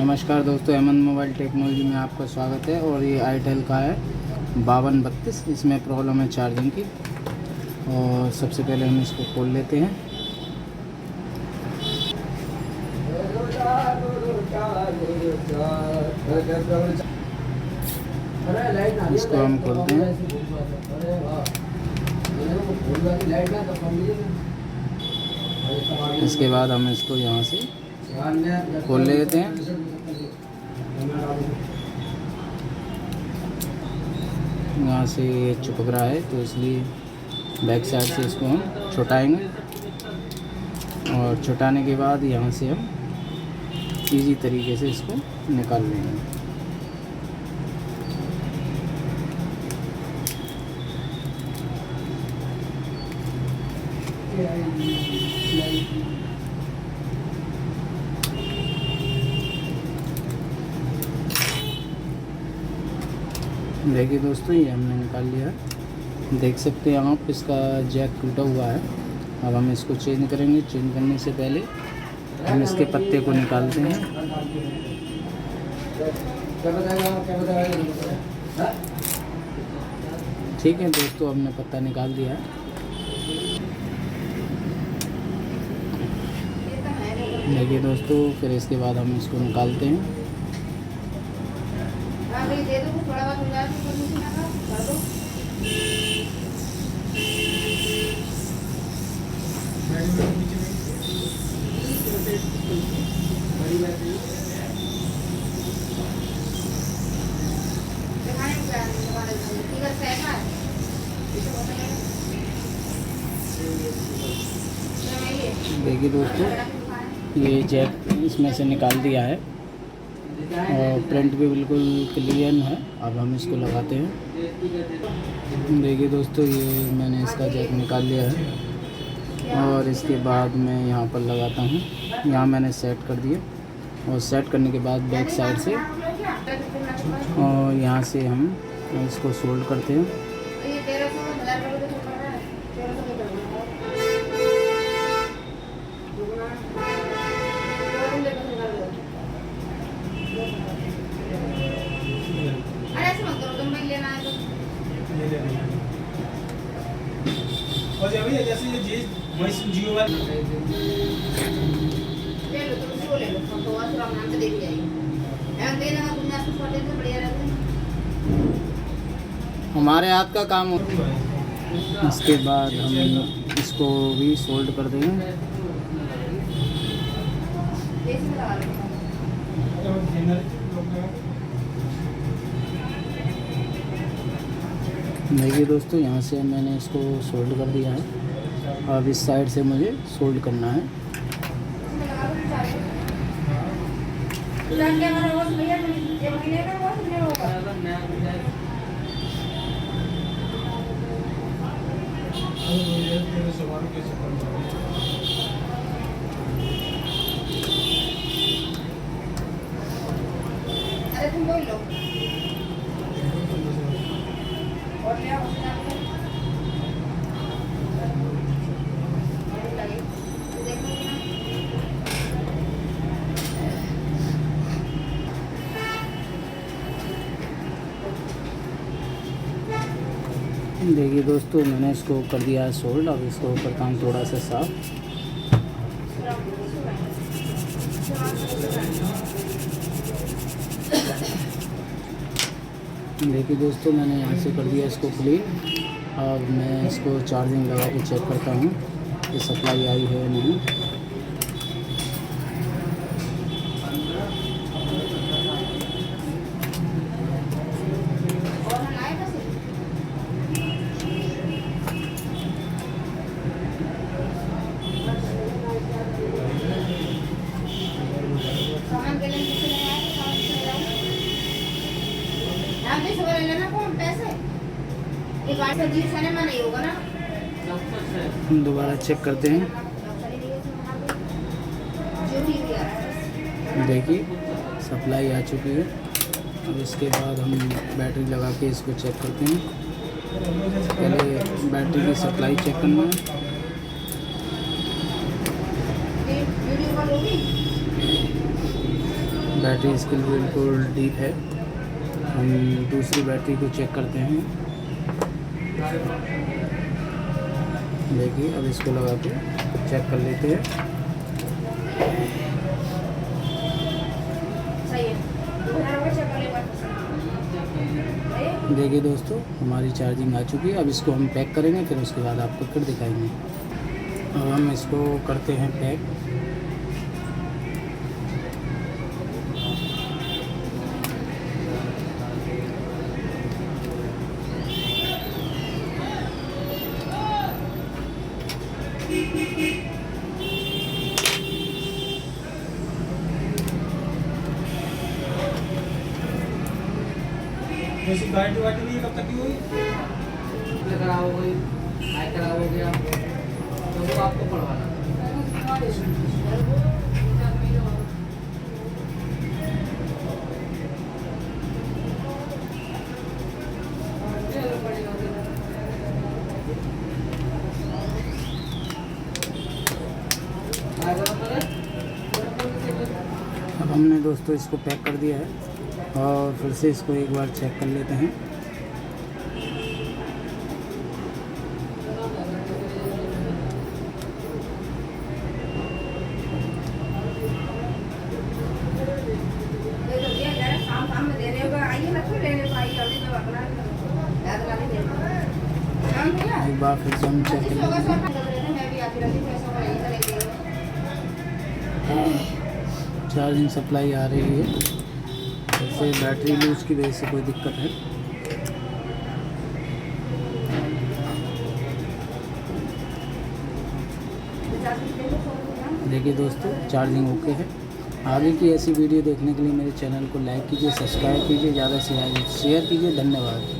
नमस्कार दोस्तों, Hemant mobile technology में आपका स्वागत है। और ये आईटेल का है 5232। इसमें प्रॉब्लम है चार्जिंग की। और सबसे पहले हम इसको खोल लेते हैं। इसको हम खोलते हैं। इसके बाद हम इसको यहाँ से खोल लेते हैं। यहाँ से ये चिपक रहा है तो इसलिए बैक साइड से इसको हम छुटाएंगे। और छुटाने के बाद यहाँ से हम इजी तरीके से इसको निकाल लेंगे। देखिए दोस्तों, ये हमने निकाल लिया। देख सकते हैं आप, इसका जैक टूटा हुआ है। अब हम इसको चेंज करेंगे। चेंज करने से पहले हम इसके पत्ते को निकालते हैं। ठीक है दोस्तों, हमने पत्ता निकाल दिया है। देखिए दोस्तों, फिर इसके बाद हम इसको निकालते हैं। देखिए दोस्तों, ये जैक इसमें से निकाल दिया है और प्रिंट भी बिल्कुल क्लियर है। अब हम इसको लगाते हैं। देखिए दोस्तों, ये मैंने इसका जैक निकाल लिया है और इसके बाद मैं यहाँ पर लगाता हूँ। यहाँ मैंने सेट कर दिया और सेट करने के बाद बैक साइड से और यहाँ से हम इसको सोल्ड करते हैं। और जब ये जैसे ये जियो वाली ले लो, तुम इसको ले लो, तो और थोड़ा नाम से देख जाइए। एम दे ना तुम इसको फोटो से बढ़िया रहता है। हमारे हाथ का काम होता है। इसके बाद हम इसको भी सोल्ड कर देंगे। देखिए दोस्तों, यहाँ से मैंने इसको सोल्ड कर दिया है। अब इस साइड से मुझे सोल्ड करना है। अरे तुम बोल लो देखिए दोस्तों, मैंने इसको कर दिया है सोल्ड। अब इसको करता हूँ थोड़ा सा साफ। देखिए दोस्तों, मैंने यहाँ से कर दिया इसको क्लीन। अब मैं इसको चार्जिंग लगा के चेक करता हूँ कि सप्लाई आई है या नहीं। दोबारा चेक करते हैं। देखिए, सप्लाई आ चुकी है। अब इसके बाद हम बैटरी लगा के इसको चेक करते हैं। पहले बैटरी की सप्लाई चेक करना है। बैटरी इसकी बिल्कुल डीप है। हम दूसरी बैटरी को चेक करते हैं। देखिए अब इसको लगा के चेक कर लेते हैं। सही है, चेक कर ले बात। देखिए दोस्तों, हमारी चार्जिंग आ चुकी है। अब इसको हम पैक करेंगे, फिर उसके बाद आपको फिर दिखाएंगे। अब हम इसको करते हैं पैक। जैसी गारंटी वारंटी भी कब तक की हुई? खराब हो गई, टायर खराब हो गया तो वो आपको पड़वाना। अब हमने दोस्तों इसको पैक कर दिया है और फिर से इसको एक बार चेक कर लेते हैं। शाम में दे रहे होगा, आइए ना फिर लेने को आइए, अभी तो अपना याद ला लेंगे। शाम को या एक बार फिर से हम चेक कर लेते हैं। मैं भी आती रहती पैसा का यही करेंगे। चार्जिंग सप्लाई आ रही है। जैसे बैटरी लूज की वजह से कोई दिक्कत है। देखिए दोस्तों, चार्जिंग ओके है। आगे की ऐसी वीडियो देखने के लिए मेरे चैनल को लाइक कीजिए, सब्सक्राइब कीजिए, ज़्यादा से ज़्यादा शेयर कीजिए। धन्यवाद।